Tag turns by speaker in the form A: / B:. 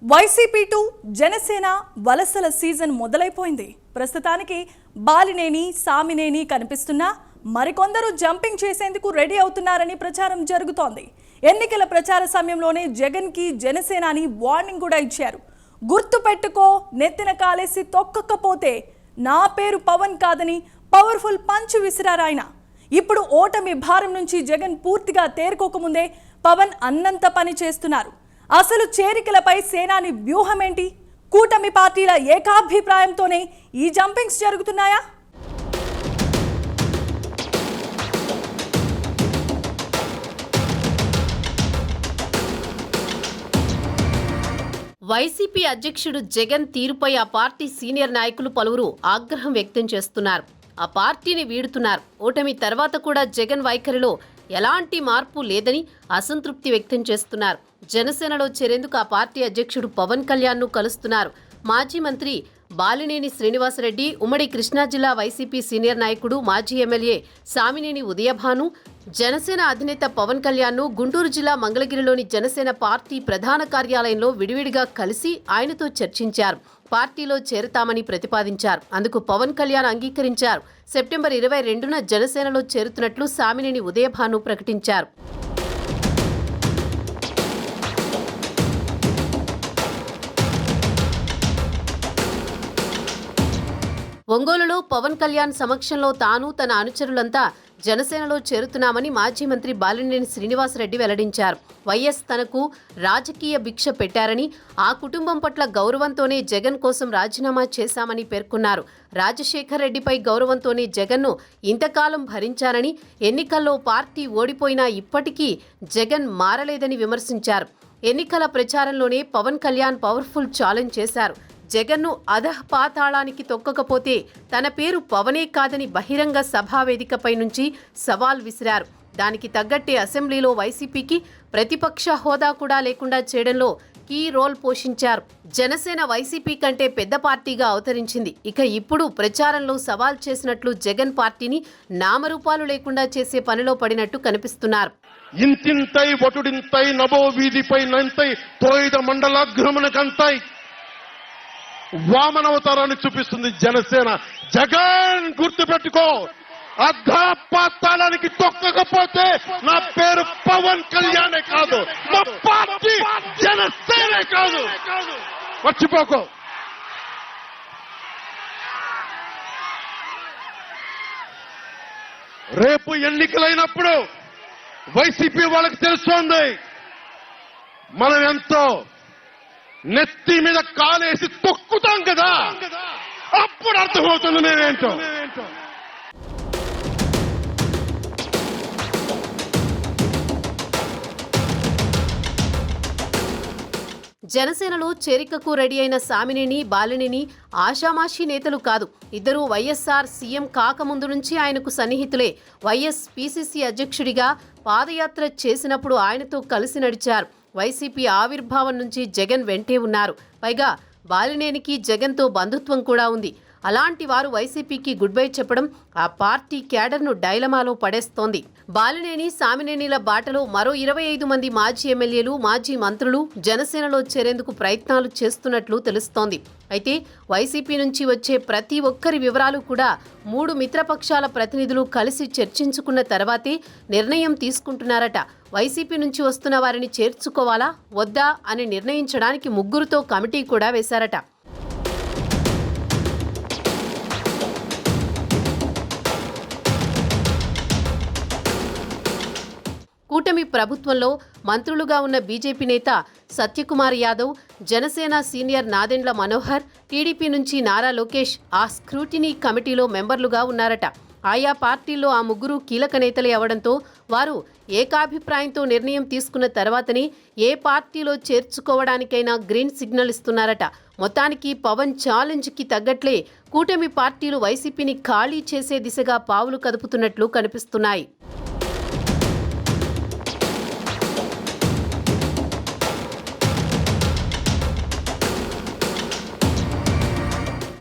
A: YCP to Janasena వలసల season మొదలైపోయింది. ప్రస్తుతానికి బాలినేని సామినేని కనిపిస్తున్నా మరికొందరు జంపింగ్ చేసేందుకు రెడీ అవుతున్నారని ప్రచారం జరుగుతోంది. ఎన్నికల ప్రచార సమయంలోనే జగన్ కి జనసేనాని వార్నింగ్ కూడా ఇచ్చారు. గుర్తు పెట్టుకో, నెత్తిన కాలేసి తొక్కకపోతే నా పేరు పవన్ కాదని పవర్ఫుల్ పంచ్ విసిరారాయన. ఇప్పుడు ఓటమి భారం నుంచి జగన్ పూర్తిగా తేరుకోకముందే పవన్ అన్నంత పని చేస్తున్నారు. అసలు చేరికలపై సేనాని వ్యూహం ఏంటి? కూటమి పార్టీల ఏకాభిప్రాయంతోనే ఈ జంపింగ్స్ జరుగుతున్నాయా?
B: వైసీపీ అధ్యక్షుడు జగన్ తీరుపై ఆ పార్టీ సీనియర్ నాయకులు పలువురు ఆగ్రహం వ్యక్తం చేస్తున్నారు. ఆ పార్టీని వీడుతున్నారు. ఓటమి తర్వాత కూడా జగన్ వైఖరిలో ఎలాంటి మార్పు లేదని అసంతృప్తి వ్యక్తం చేస్తున్నారు. జనసేనలో చేరేందుకు ఆ పార్టీ అధ్యక్షుడు పవన్ కళ్యాణ్ను కలుస్తున్నారు. మాజీ మంత్రి బాలినేని శ్రీనివాసరెడ్డి, ఉమ్మడి కృష్ణా జిల్లా వైసీపీ సీనియర్ నాయకుడు మాజీ ఎమ్మెల్యే సామినేని ఉదయభాను, జనసేన అధినేత పవన్ కళ్యాణ్ను గుంటూరు జిల్లా మంగళగిరిలోని జనసేన పార్టీ ప్రధాన కార్యాలయంలో విడివిడిగా కలిసి ఆయనతో చర్చించారు. పార్టీలో చేరతామని ప్రతిపాదించారు. అందుకు పవన్ కళ్యాణ్ అంగీకరించారు. సెప్టెంబర్ 22న జనసేనలో చేరుతున్నట్లు సామినేని ఉదయభాను ప్రకటించారు. ఒంగోలులో పవన్ కళ్యాణ్ సమక్షంలో తాను తన అనుచరులంతా జనసేనలో చేరుతున్నామని మాజీ మంత్రి బాలినేని శ్రీనివాసరెడ్డి వెల్లడించారు. వైఎస్ తనకు రాజకీయ భిక్ష పెట్టారని, ఆ కుటుంబం పట్ల గౌరవంతోనే జగన్ కోసం రాజీనామా చేశామని పేర్కొన్నారు. రాజశేఖర్ రెడ్డిపై గౌరవంతోనే జగన్ను ఇంతకాలం భరించారని, ఎన్నికల్లో పార్టీ ఓడిపోయినా ఇప్పటికీ జగన్ మారలేదని విమర్శించారు. ఎన్నికల ప్రచారంలోనే పవన్ కళ్యాణ్ పవర్ఫుల్ ఛాలెంజ్ చేశారు. జగన్ను అధఃపాతాళానికి తొక్కకపోతే తన పేరు పవనే కాదని బహిరంగ సభా వేదికపై నుంచి సవాల్ విసిరారు. దానికి తగ్గట్టే అసెంబ్లీలో వైసీపీకి ప్రతిపక్ష హోదా కూడా లేకుండా చేయడంలో కీ రోల్ పోషించారు. జనసేన వైసీపీ కంటే పెద్ద పార్టీగా అవతరించింది. ఇక ఇప్పుడు ప్రచారంలో సవాల్ చేసినట్లు జగన్ పార్టీని నామరూపాలు లేకుండా చేసే పనిలో పడినట్టు కనిపిస్తున్నారు.
C: ఇంతింతై వటుడింతై నభో వీధిపై నంతై తోయిద మండలాగ్రమణకంతై వామనవతారాన్ని చూపిస్తుంది జనసేన. జగన్ గుర్తుపెట్టుకో, అధఃపాతాళానికి తొక్కకపోతే నా పేరు పవన్ కళ్యాణే కాదు, మా పార్టీ జనసేనే కాదు, మర్చిపోకో. రేపు ఎన్నికలైనప్పుడు వైసీపీ వాళ్ళకి తెలుస్తోంది మనం ఎంతో. నెత్తి మీద కాలేసి తొక్కుతాం కదా, అప్పుడు అర్థమవుతుంది నేనేంటో.
B: జనసేనలో చేరికకు రెడీ అయిన సామినేని, బాలినేని ఆషామాషీ నేతలు కాదు. ఇద్దరూ వైఎస్ఆర్ సీఎం కాకముందు నుంచి ఆయనకు సన్నిహితులే. వైఎస్ పీసీసీ అధ్యక్షుడిగా పాదయాత్ర చేసినప్పుడు ఆయనతో కలిసి నడిచారు. వైసీపీ ఆవిర్భావం నుంచి జగన్ వెంటే ఉన్నారు. పైగా బాలినేనికి జగన్తో బంధుత్వం కూడా ఉంది. అలాంటి వారు వైసీపీకి గుడ్ బై చెప్పడం ఆ పార్టీ క్యాడర్ను డైలమాలో పడేస్తోంది. బాలినేని, సామినేనిల బాటలో మరో 25 మంది మాజీ ఎమ్మెల్యేలు, మాజీ మంత్రులు జనసేనలో చేరేందుకు ప్రయత్నాలు చేస్తున్నట్లు తెలుస్తోంది. అయితే వైసీపీ నుంచి వచ్చే ప్రతి ఒక్కరి వివరాలు కూడా 3 మిత్రపక్షాల ప్రతినిధులు కలిసి చర్చించుకున్న తర్వాతే నిర్ణయం తీసుకుంటున్నారట. వైసీపీ నుంచి వస్తున్న వారిని చేర్చుకోవాలా వద్దా అని నిర్ణయించడానికి 3తో కమిటీ కూడా వేశారట. కూటమి ప్రభుత్వంలో మంత్రులుగా ఉన్న బీజేపీ నేత సత్యకుమార్ యాదవ్, జనసేన సీనియర్ నాదెండ్ల మనోహర్, టీడీపీ నుంచి నారా లోకేష్ ఆ స్క్రూటినీ కమిటీలో మెంబర్లుగా ఉన్నారట. ఆయా పార్టీల్లో ఆ 3 కీలక నేతలే అవడంతో వారు ఏకాభిప్రాయంతో నిర్ణయం తీసుకున్న తర్వాతనే ఏ పార్టీలో చేర్చుకోవడానికైనా గ్రీన్ సిగ్నల్ ఇస్తున్నారట. మొత్తానికి పవన్ ఛాలెంజ్కి తగ్గట్లే కూటమి పార్టీలు వైసీపీని ఖాళీ చేసే దిశగా పావులు కదుపుతున్నట్లు కనిపిస్తున్నాయి.